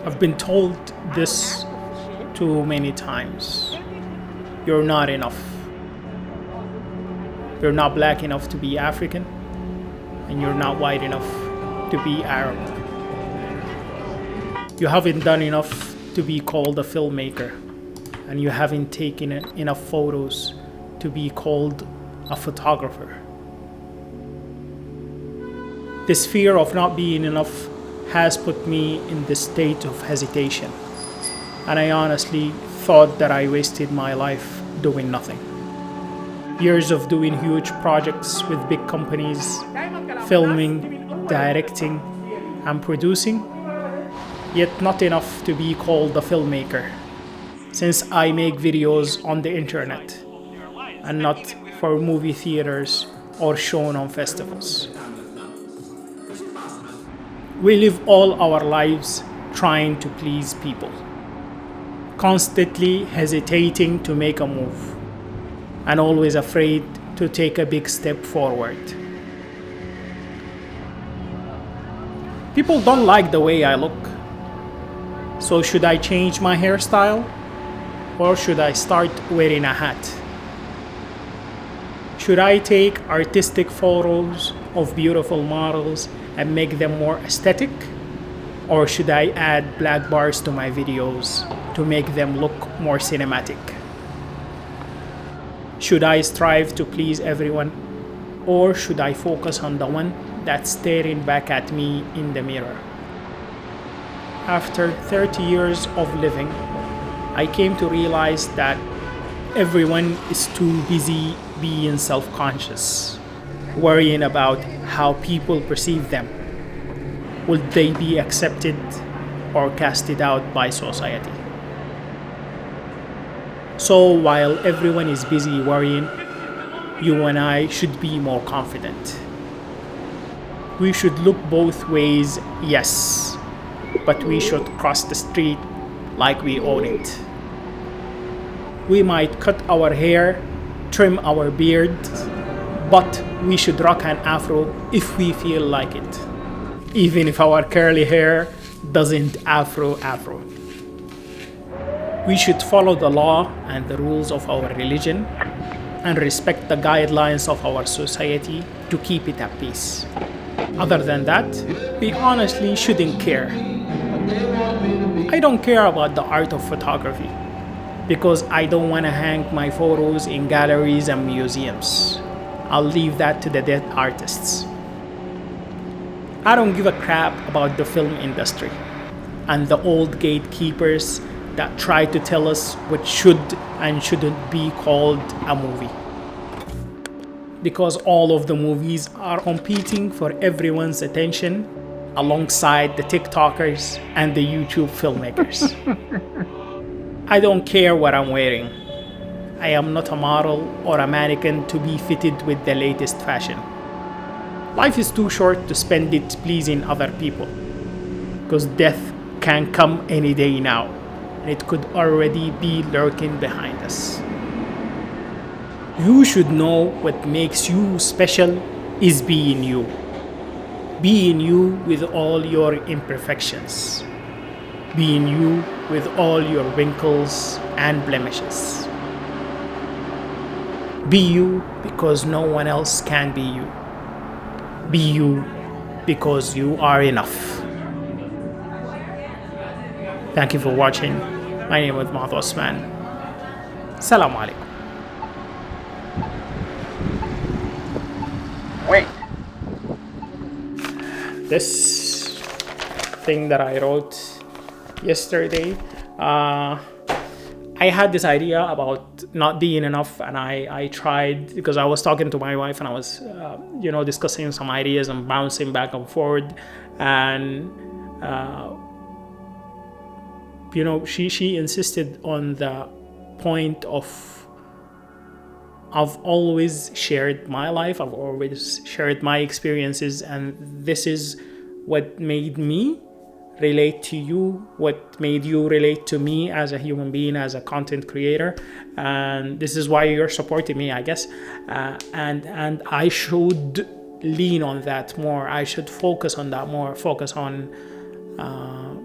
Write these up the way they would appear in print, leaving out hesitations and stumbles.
I've been told this too many times. You're not enough. You're not black enough to be African, and you're not white enough to be Arab. You haven't done enough to be called a filmmaker, and you haven't taken enough photos to be called a photographer. This fear of not being enough has put me in this state of hesitation, and I honestly thought that I wasted my life doing nothing. Years of doing huge projects with big companies, filming, directing, and producing, yet not enough to be called a filmmaker, since I make videos on the internet and not for movie theaters or shown on festivals. We live all our lives trying to please people, constantly hesitating to make a move, and always afraid to take a big step forward. People don't like the way I look. So should I change my hairstyle? Or should I start wearing a hat? Should I take artistic photos of beautiful models and make them more aesthetic? Or should I add black bars to my videos to make them look more cinematic? Should I strive to please everyone? Or should I focus on the one that's staring back at me in the mirror? After 30 years of living, I came to realize that everyone is too busy being self-conscious, worrying about how people perceive them. Would they be accepted or casted out by society? So while everyone is busy worrying, you and I should be more confident. We should look both ways, yes, but we should cross the street like we own it. We might cut our hair, trim our beard, but we should rock an afro if we feel like it, even if our curly hair doesn't afro. We should follow the law and the rules of our religion and respect the guidelines of our society to keep it at peace. Other than that, we honestly shouldn't care. I don't care about the art of photography because I don't want to hang my photos in galleries and museums. I'll leave that to the dead artists. I don't give a crap about the film industry and the old gatekeepers that try to tell us what should and shouldn't be called a movie. Because all of the movies are competing for everyone's attention alongside the TikTokers and the YouTube filmmakers. I don't care what I'm wearing. I am not a model or a mannequin to be fitted with the latest fashion. Life is too short to spend it pleasing other people, because death can come any day now, and it could already be lurking behind us. You should know what makes you special is being you. Being you with all your imperfections. Being you with all your wrinkles and blemishes. Be you because no one else can be you. Be you because you are enough. Thank you for watching. My name is Osman. Salam alaikum. Wait. This thing that I wrote yesterday, I had this idea about not being enough, and I tried, because I was talking to my wife and I was discussing some ideas and bouncing back and forward, and she insisted on the point of I've always shared my life, I've always shared my experiences, and this is what made me relate to you, what made you relate to me as a human being, as a content creator, and this is why you're supporting me, I guess, and I should lean on that more. I should focus on that more, focus on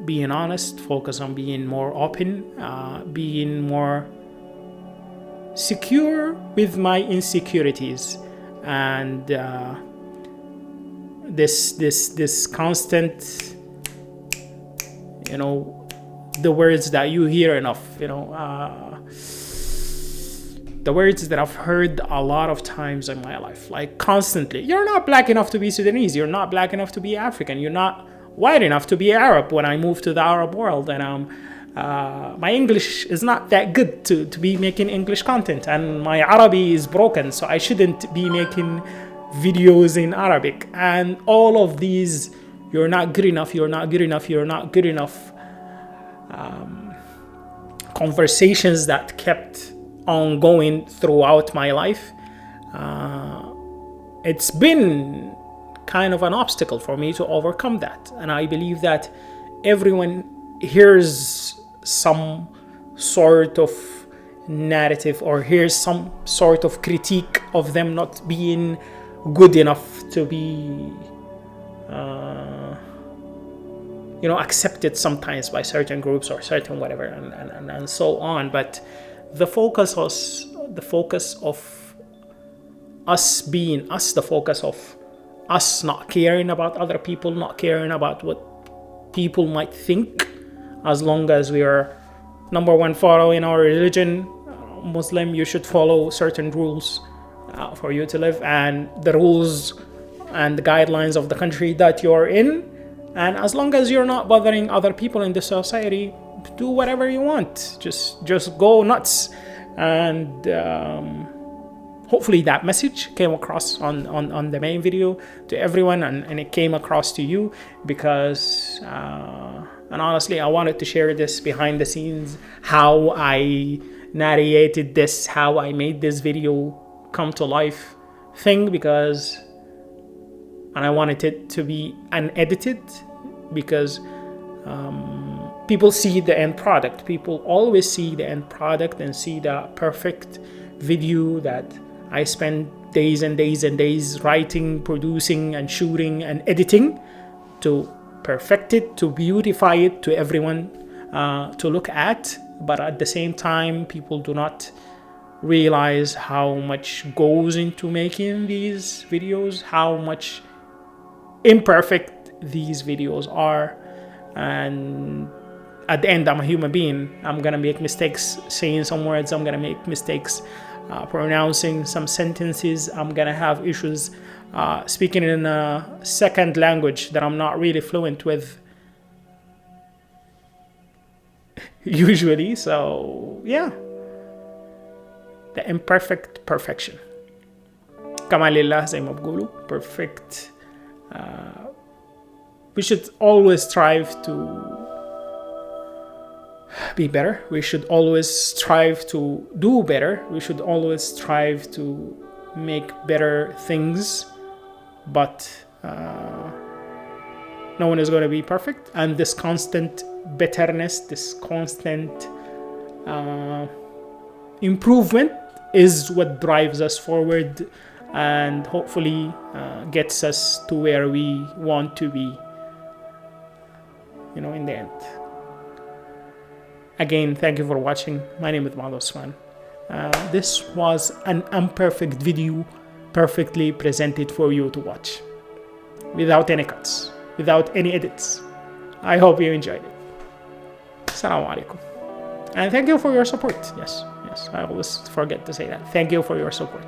being honest, focus on being more open, being more secure with my insecurities, and this constant, the words that you hear enough, the words that I've heard a lot of times in my life, like constantly: you're not black enough to be Sudanese, you're not black enough to be African, you're not white enough to be Arab. When I moved to the Arab world, and my English is not that good to be making English content, and my Arabic is broken, so I shouldn't be making videos in Arabic. And all of these, you're not good enough, you're not good enough, you're not good enough, conversations that kept on going throughout my life. It's been kind of an obstacle for me to overcome that, and I believe that everyone hears some sort of narrative or hears some sort of critique of them not being good enough to be accepted sometimes by certain groups or certain whatever, and so on. But the focus of us being us, the focus of us not caring about other people, not caring about what people might think, as long as we are, number one, following our religion. Muslim, you should follow certain rules for you to live, and the rules and the guidelines of the country that you're in. And as long as you're not bothering other people in the society, do whatever you want. Just go nuts. And hopefully that message came across on the main video to everyone, and it came across to you, because and honestly, I wanted to share this behind the scenes, how I narrated this, how I made this video come to life thing, because and I wanted it to be unedited, because people see the end product. People always see the end product and see the perfect video that I spend days and days and days writing, producing, and shooting and editing to perfect it, to beautify it to everyone to look at. But at the same time, people do not realize how much goes into making these videos, how much imperfect these videos are. And at the end, I'm a human being. I'm gonna make mistakes saying some words, I'm gonna make mistakes pronouncing some sentences, I'm gonna have issues speaking in a second language that I'm not really fluent with usually. So yeah, the imperfect perfection. كمال لله زي ما بقولوا. Perfect. We should always strive to be better. We should always strive to do better. We should always strive to make better things. But no one is going to be perfect. And this constant betterness, this constant improvement is what drives us forward and hopefully gets us to where we want to be, in the end. Again, thank you for watching. My name is Muaz Osman. This was an imperfect video, perfectly presented for you to watch, without any cuts, without any edits. I hope you enjoyed it. Assalamu alaikum. And thank you for your support. Yes, I always forget to say that. Thank you for your support.